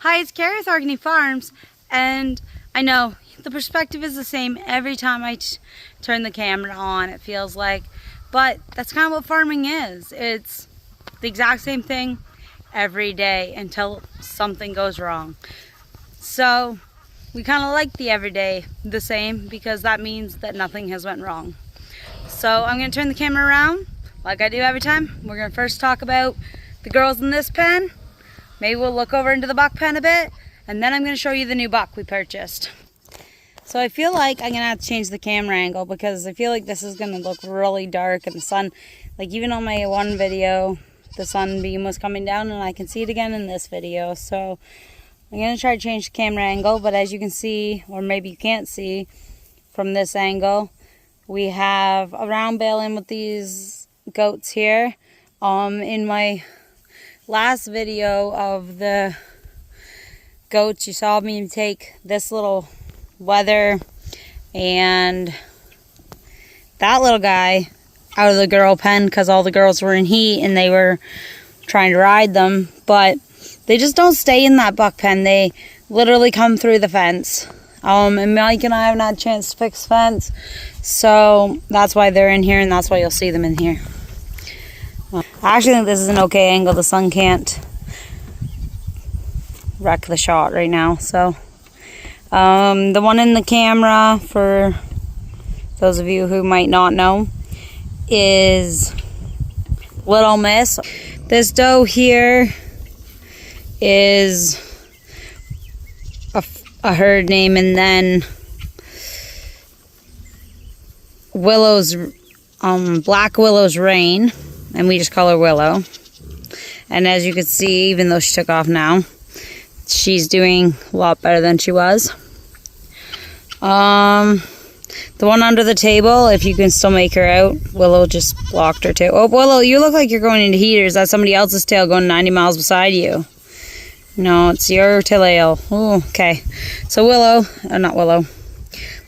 Hi, it's Carrie with Orkney Farms, and I know the perspective is the same every time I turn the camera on, it feels like, but that's kind of what farming is. It's the exact same thing every day until something goes wrong. So we kind of like the everyday the same because that means that nothing has went wrong. So I'm going to turn the camera around like I do every time. We're going to first talk about the girls in this pen. Maybe we'll look over into the buck pen a bit, and then I'm going to show you the new buck we purchased. So I feel like I'm going to have to change the camera angle because I feel like this is going to look really dark, and the sun, like even on my one video, the sunbeam was coming down, and I can see it again in this video. So I'm going to try to change the camera angle, but as you can see, or maybe you can't see from this angle, we have a round bale in with these goats here. In my last video of the goats, you saw me take this little wether and that little guy out of the girl pen because all the girls were in heat and they were trying to ride them, but they just don't stay in that buck pen. They literally come through the fence. And Mike and I haven't had a chance to fix fence, so that's why they're in here, and that's why you'll see them in here. I actually think this is an okay angle. The sun can't wreck the shot right now. So the one in the camera, for those of you who might not know, is Little Miss. This doe here is a herd name, and then Willow's Black Willow's Rain, and we just call her Willow. And as you can see, even though she took off now, she's doing a lot better than she was. The one under the table, if you can still make her out, Willow just blocked her too. Oh, Willow, you look like you're going into heat. Or is that somebody else's tail going 90 miles beside you? No, it's your tail. Oh, okay. So Willow, not Willow,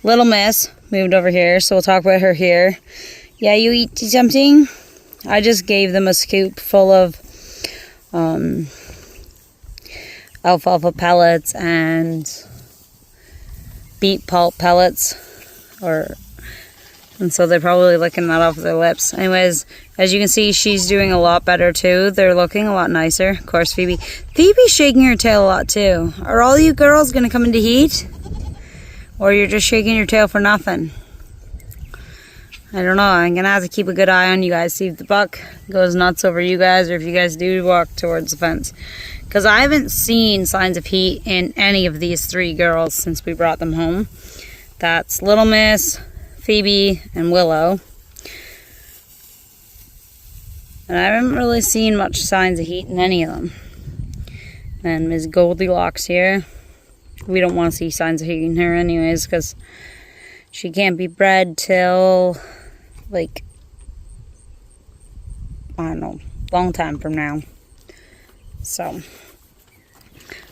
Little Miss moved over here, so we'll talk about her here. Yeah, you eat something? I just gave them a scoop full of alfalfa pellets and beet pulp pellets, and so they're probably licking that off their lips. Anyways, as you can see, she's doing a lot better too. They're looking a lot nicer. Of course, Phoebe's shaking her tail a lot too. Are all you girls gonna come into heat, or you're just shaking your tail for nothing? I don't know. I'm gonna have to keep a good eye on you guys, see if the buck goes nuts over you guys, or if you guys do walk towards the fence, because I haven't seen signs of heat in any of these three girls since we brought them home. That's Little Miss, Phoebe, and Willow. And I haven't really seen much signs of heat in any of them. And Ms. Goldilocks here, we don't want to see signs of heat in her anyways, because she can't be bred till, like, I don't know, long time from now. So I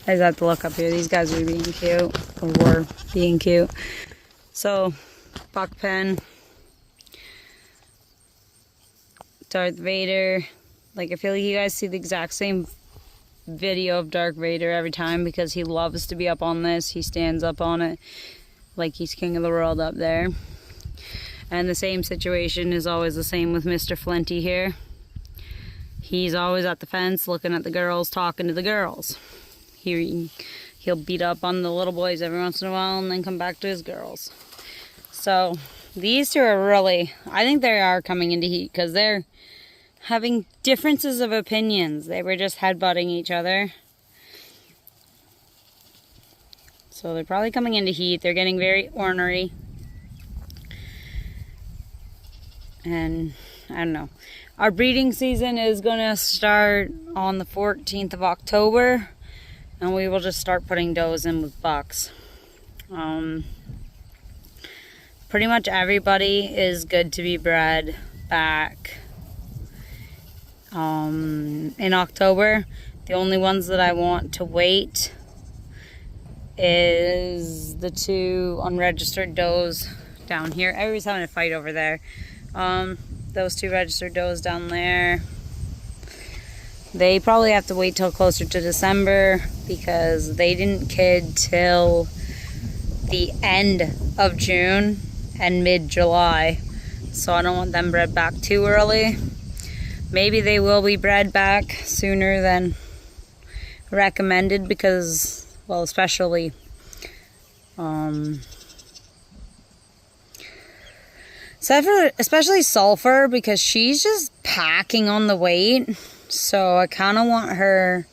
just have to look up here. These guys are being cute, or were being cute. So buck pen, Darth Vader. Like, I feel like you guys see the exact same video of Darth Vader every time because he loves to be up on this. He stands up on it like he's king of the world up there. And the same situation is always the same with Mr. Flinty here. He's always at the fence looking at the girls, talking to the girls. He'll beat up on the little boys every once in a while and then come back to his girls. So these two are really, I think they are coming into heat because they're having differences of opinions. They were just headbutting each other. So they're probably coming into heat. They're getting very ornery. And I don't know. Our breeding season is going to start on the 14th of October. And we will just start putting does in with bucks. Pretty much everybody is good to be bred back in October. The only ones that I want to wait is the two unregistered does down here. Everybody's having a fight over there. Those two registered does down there. They probably have to wait till closer to December because they didn't kid till the end of June and mid-July. So I don't want them bred back too early. Maybe they will be bred back sooner than recommended because, well, especially especially Sulfur, because she's just packing on the weight. So I kind of want her,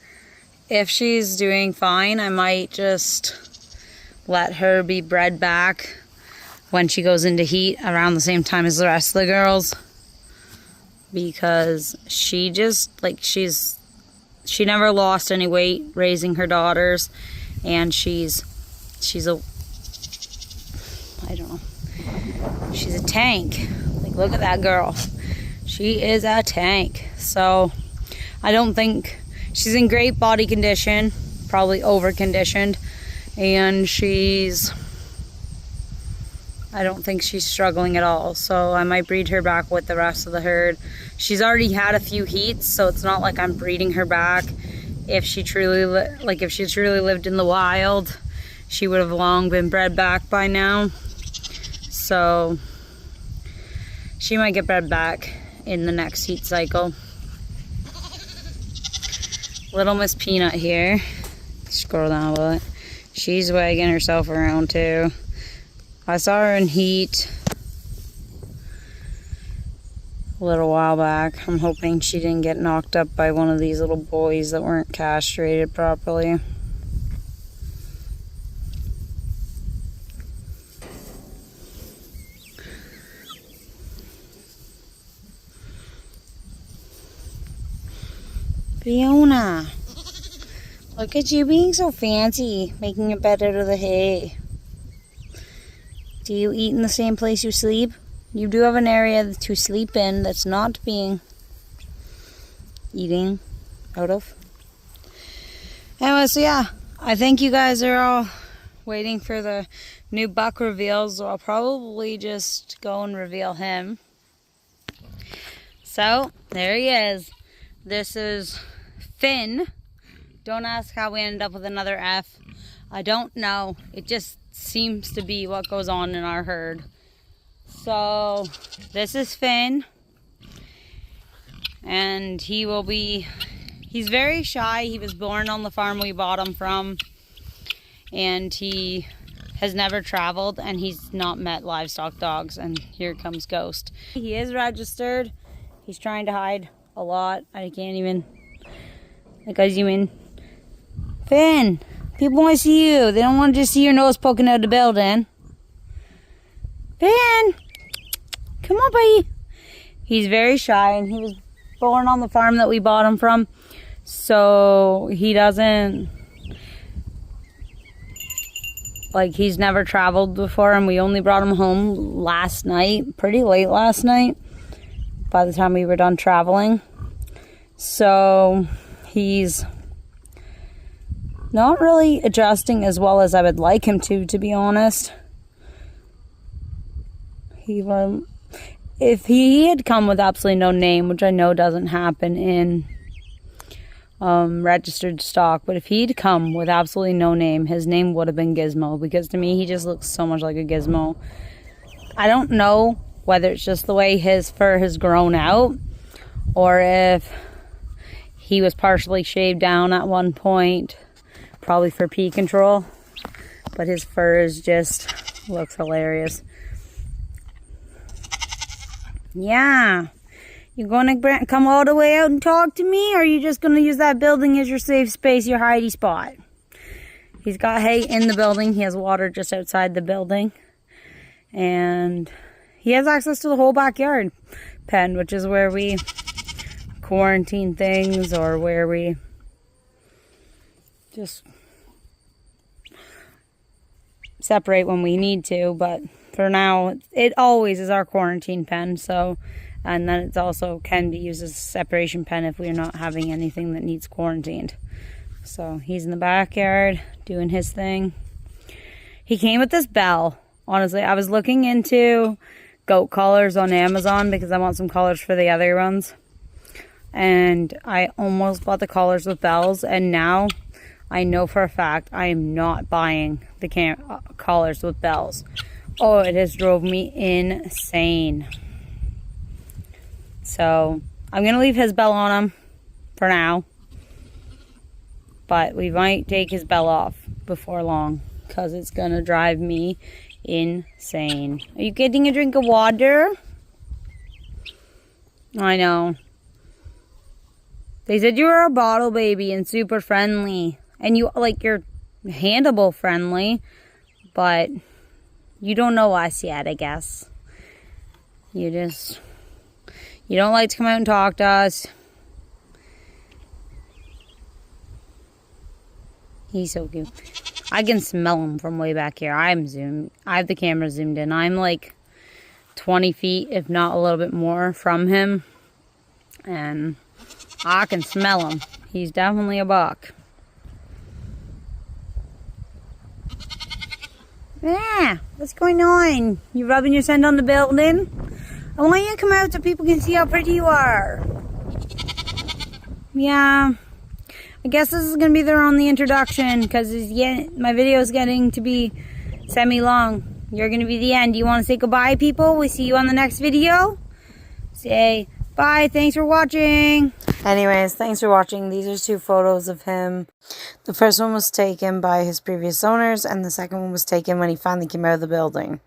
if she's doing fine, I might just let her be bred back when she goes into heat around the same time as the rest of the girls, because she just, like, she never lost any weight raising her daughters, and she's a, I don't know, she's a tank. Like, look at that girl. She is a tank. So I don't think, she's in great body condition, probably over conditioned, and I don't think she's struggling at all. So I might breed her back with the rest of the herd. She's already had a few heats, so it's not like I'm breeding her back. If she truly lived in the wild, she would have long been bred back by now. So she might get bred back in the next heat cycle. Little Miss Peanut here. Scroll down a little bit. She's wagging herself around too. I saw her in heat a little while back. I'm hoping she didn't get knocked up by one of these little boys that weren't castrated properly. Fiona, look at you being so fancy, making a bed out of the hay. Do you eat in the same place you sleep? You do have an area to sleep in that's not being eating out of. Anyway, so yeah, I think you guys are all waiting for the new buck reveals, so I'll probably just go and reveal him. So, there he is. This is Finn. Don't ask how we ended up with another F. I don't know. It just seems to be what goes on in our herd. So this is Finn, and he's very shy. He was born on the farm we bought him from, and he has never traveled, and he's not met livestock dogs. And here comes Ghost. He is registered. He's trying to hide a lot. I can't even, like, I zoom in. Finn, people want to see you. They don't want to just see your nose poking out of the building. Finn, come on, buddy. He's very shy, and he was born on the farm that we bought him from. So he doesn't, like, he's never traveled before, and we only brought him home last night, pretty late last night, by the time we were done traveling. So he's not really adjusting as well as I would like him to be honest. If he had come with absolutely no name, which I know doesn't happen in registered stock, but if he'd come with absolutely no name, his name would have been Gizmo, because to me he just looks so much like a gizmo. I don't know whether it's just the way his fur has grown out, or if he was partially shaved down at one point, probably for pea control, but his fur is just looks hilarious. Yeah. You gonna come all the way out and talk to me, or are you just gonna use that building as your safe space, your hidey spot? He's got hay in the building. He has water just outside the building. And he has access to the whole backyard pen, which is where we quarantine things, or where we just separate when we need to. But for now, it always is our quarantine pen. So, and then it's also can be used as a separation pen if we're not having anything that needs quarantined. So he's in the backyard doing his thing. He came with this bell. Honestly, I was looking into goat collars on Amazon because I want some collars for the other ones. and I almost bought the collars with bells, and now I know for a fact I am not buying the collars with bells. Oh, it has drove me insane. So I'm going to leave his bell on him for now. But we might take his bell off before long because it's going to drive me insane. Are you getting a drink of water? I know. They said you were a bottle baby and super friendly. And you're handleable friendly. But you don't know us yet, I guess. You don't like to come out and talk to us. He's so cute. I can smell him from way back here. I have the camera zoomed in. I'm like 20 feet, if not a little bit more, from him. And I can smell him. He's definitely a buck. Yeah, what's going on? You rubbing your scent on the building? I want you to come out so people can see how pretty you are. Yeah. I guess this is going to be their only introduction because my video is getting to be semi-long. You're going to be the end. Do you want to say goodbye, people? We'll see you on the next video. Say bye. Thanks for watching. Anyways, thanks for watching. These are 2 photos of him. The first one was taken by his previous owners, and the second one was taken when he finally came out of the building.